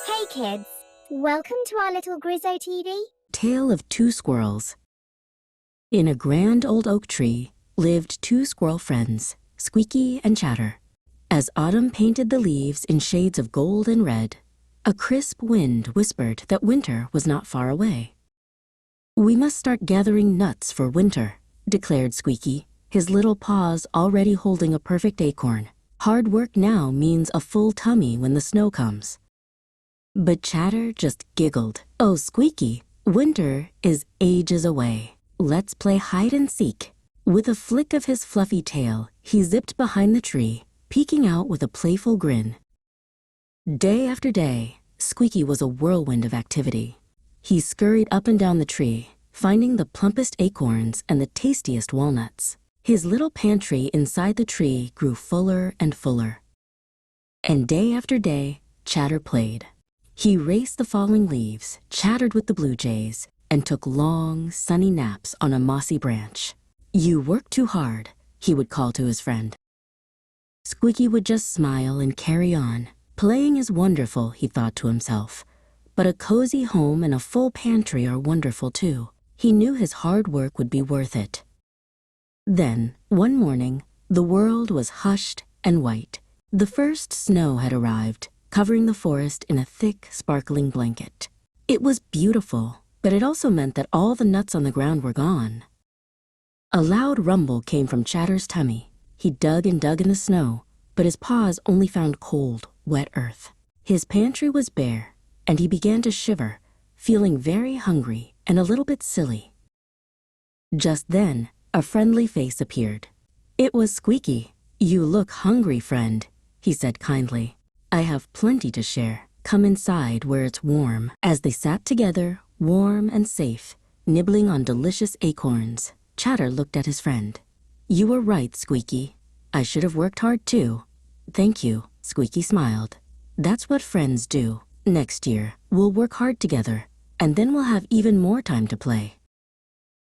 Hey kids, welcome to our little Grizzo TV. Tale of Two Squirrels. In a grand old oak tree lived two squirrel friends, Squeaky and Chatter. As autumn painted the leaves in shades of gold and red, a crisp wind whispered that winter was not far away. "We must start gathering nuts for winter," declared Squeaky, his little paws already holding a perfect acorn. "Hard work now means a full tummy when the snow comes." But Chatter just giggled. "Oh, Squeaky, winter is ages away. Let's play hide and seek." With a flick of his fluffy tail, he zipped behind the tree, peeking out with a playful grin. Day after day, Squeaky was a whirlwind of activity. He scurried up and down the tree, finding the plumpest acorns and the tastiest walnuts. His little pantry inside the tree grew fuller and fuller. And day after day, Chatter played. He raced the falling leaves, chattered with the blue jays, and took long, sunny naps on a mossy branch. "You work too hard," he would call to his friend. Squeaky would just smile and carry on. Playing is wonderful, he thought to himself, but a cozy home and a full pantry are wonderful too. He knew his hard work would be worth it. Then, one morning, the world was hushed and white. The first snow had arrived, covering the forest in a thick, sparkling blanket. It was beautiful, but it also meant that all the nuts on the ground were gone. A loud rumble came from Chatter's tummy. He dug and dug in the snow, but his paws only found cold, wet earth. His pantry was bare, and he began to shiver, feeling very hungry and a little bit silly. Just then, a friendly face appeared. It was Squeaky. "You look hungry, friend," he said kindly. "I have plenty to share. Come inside where it's warm." As they sat together, warm and safe, nibbling on delicious acorns, Chatter looked at his friend. "You were right, Squeaky. I should have worked hard too." "Thank you," Squeaky smiled. "That's what friends do. Next year, we'll work hard together, and then we'll have even more time to play."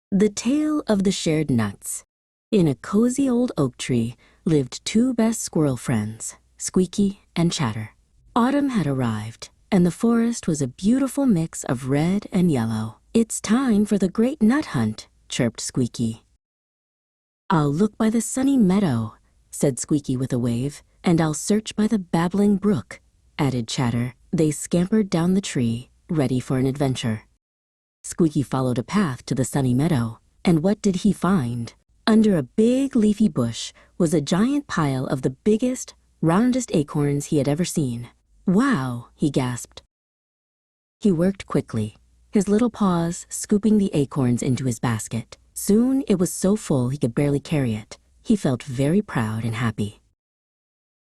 The Tale of the Shared Nuts. In a cozy old oak tree lived two best squirrel friends, Squeaky and Chatter. Autumn had arrived, and the forest was a beautiful mix of red and yellow. "It's time for the great nut hunt," chirped Squeaky. "I'll look by the sunny meadow," said Squeaky with a wave. "And I'll search by the babbling brook," added Chatter. They scampered down the tree, ready for an adventure. Squeaky followed a path to the sunny meadow, and what did he find? Under a big leafy bush was a giant pile of the biggest, roundest acorns he had ever seen. "Wow," he gasped. He worked quickly, his little paws scooping the acorns into his basket. Soon it was so full he could barely carry it. He felt very proud and happy.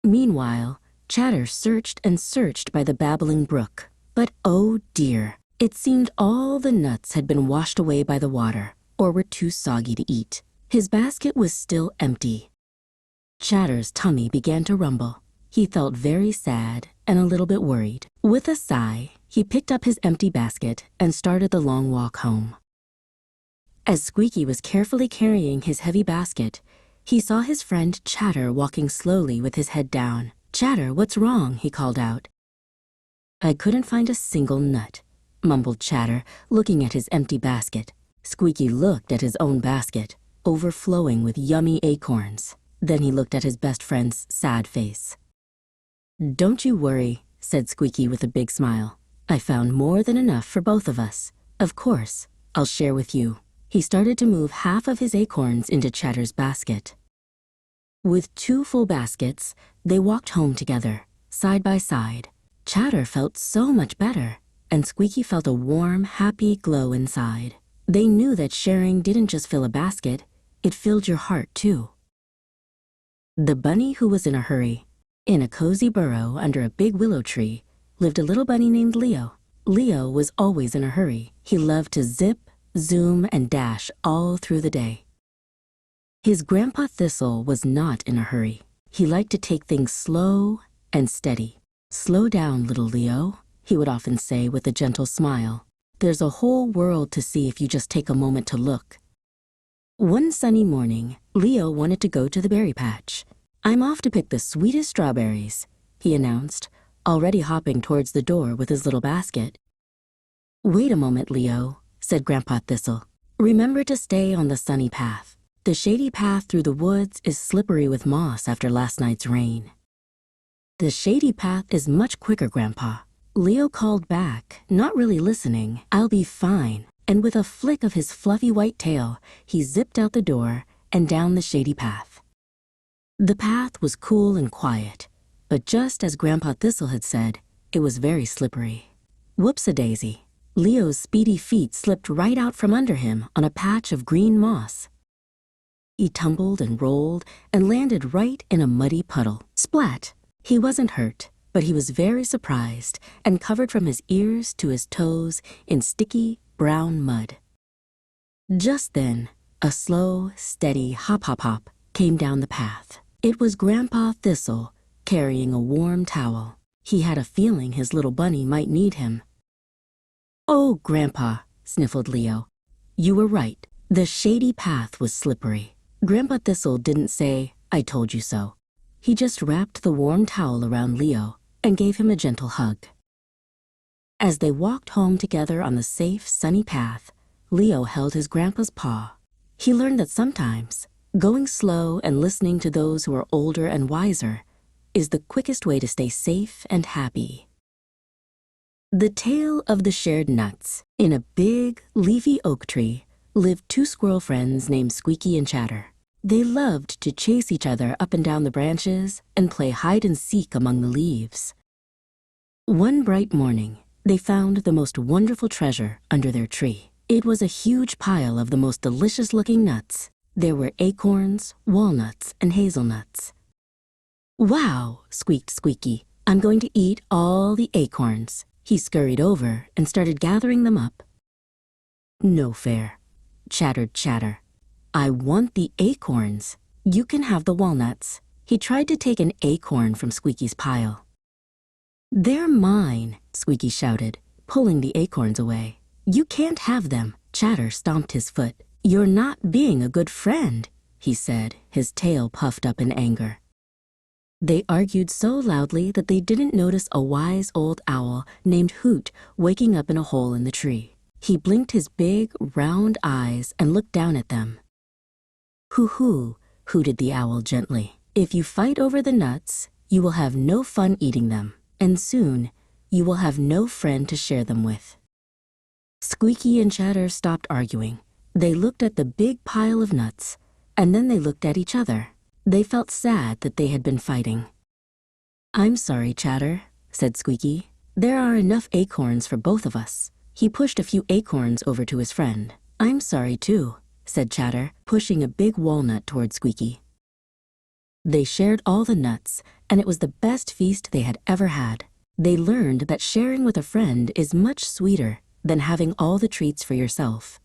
Meanwhile, Chatter searched and searched by the babbling brook. But oh dear, it seemed all the nuts had been washed away by the water, or were too soggy to eat. His basket was still empty. Chatter's tummy began to rumble. He felt very sad and a little bit worried. With a sigh, he picked up his empty basket and started the long walk home. As Squeaky was carefully carrying his heavy basket, he saw his friend Chatter walking slowly with his head down. "Chatter, what's wrong?" he called out. "I couldn't find a single nut," mumbled Chatter, looking at his empty basket. Squeaky looked at his own basket, overflowing with yummy acorns. Then he looked at his best friend's sad face. "Don't you worry," said Squeaky with a big smile. "I found more than enough for both of us. Of course, I'll share with you." He started to move half of his acorns into Chatter's basket. With two full baskets, they walked home together, side by side. Chatter felt so much better, and Squeaky felt a warm, happy glow inside. They knew that sharing didn't just fill a basket, it filled your heart too. The Bunny Who Was in a Hurry. In a cozy burrow under a big willow tree lived a little bunny named Leo. Leo was always in a hurry. He loved to zip, zoom, and dash all through the day. His grandpa Thistle was not in a hurry. He liked to take things slow and steady. "Slow down, little Leo," he would often say with a gentle smile. "There's a whole world to see if you just take a moment to look." One sunny morning, Leo wanted to go to the berry patch. "I'm off to pick the sweetest strawberries," he announced, already hopping towards the door with his little basket. "Wait a moment, Leo," said Grandpa Thistle. "Remember to stay on the sunny path. The shady path through the woods is slippery with moss after last night's rain." "The shady path is much quicker, Grandpa." Leo called back, not really listening, "I'll be fine." And with a flick of his fluffy white tail, he zipped out the door and down the shady path. The path was cool and quiet, but just as Grandpa Thistle had said, it was very slippery. Whoops-a-daisy. Leo's speedy feet slipped right out from under him on a patch of green moss. He tumbled and rolled and landed right in a muddy puddle. Splat! He wasn't hurt, but he was very surprised and covered from his ears to his toes in sticky, brown mud. Just then, a slow, steady hop-hop-hop came down the path. It was Grandpa Thistle carrying a warm towel. He had a feeling his little bunny might need him. "Oh, Grandpa," sniffled Leo. "You were right. The shady path was slippery." Grandpa Thistle didn't say, "I told you so." He just wrapped the warm towel around Leo and gave him a gentle hug. As they walked home together on the safe, sunny path, Leo held his grandpa's paw. He learned that sometimes going slow and listening to those who are older and wiser is the quickest way to stay safe and happy. The Tale of the Shared Nuts. In a big, leafy oak tree lived two squirrel friends named Squeaky and Chatter. They loved to chase each other up and down the branches and play hide and seek among the leaves. One bright morning, they found the most wonderful treasure under their tree. It was a huge pile of the most delicious-looking nuts. There were acorns, walnuts, and hazelnuts. "Wow," squeaked Squeaky. "I'm going to eat all the acorns." He scurried over and started gathering them up. "No fair," chattered Chatter. "I want the acorns. You can have the walnuts." He tried to take an acorn from Squeaky's pile. "They're mine," Squeaky shouted, pulling the acorns away. "You can't have them." Chatter stomped his foot. "You're not being a good friend," he said, his tail puffed up in anger. They argued so loudly that they didn't notice a wise old owl named Hoot waking up in a hole in the tree. He blinked his big, round eyes and looked down at them. "Hoo-hoo," hooted the owl gently. "If you fight over the nuts, you will have no fun eating them, and soon you will have no friend to share them with." Squeaky and Chatter stopped arguing. They looked at the big pile of nuts, and then they looked at each other. They felt sad that they had been fighting. "I'm sorry, Chatter," said Squeaky. "There are enough acorns for both of us." He pushed a few acorns over to his friend. "I'm sorry, too," said Chatter, pushing a big walnut toward Squeaky. They shared all the nuts, and it was the best feast they had ever had. They learned that sharing with a friend is much sweeter than having all the treats for yourself.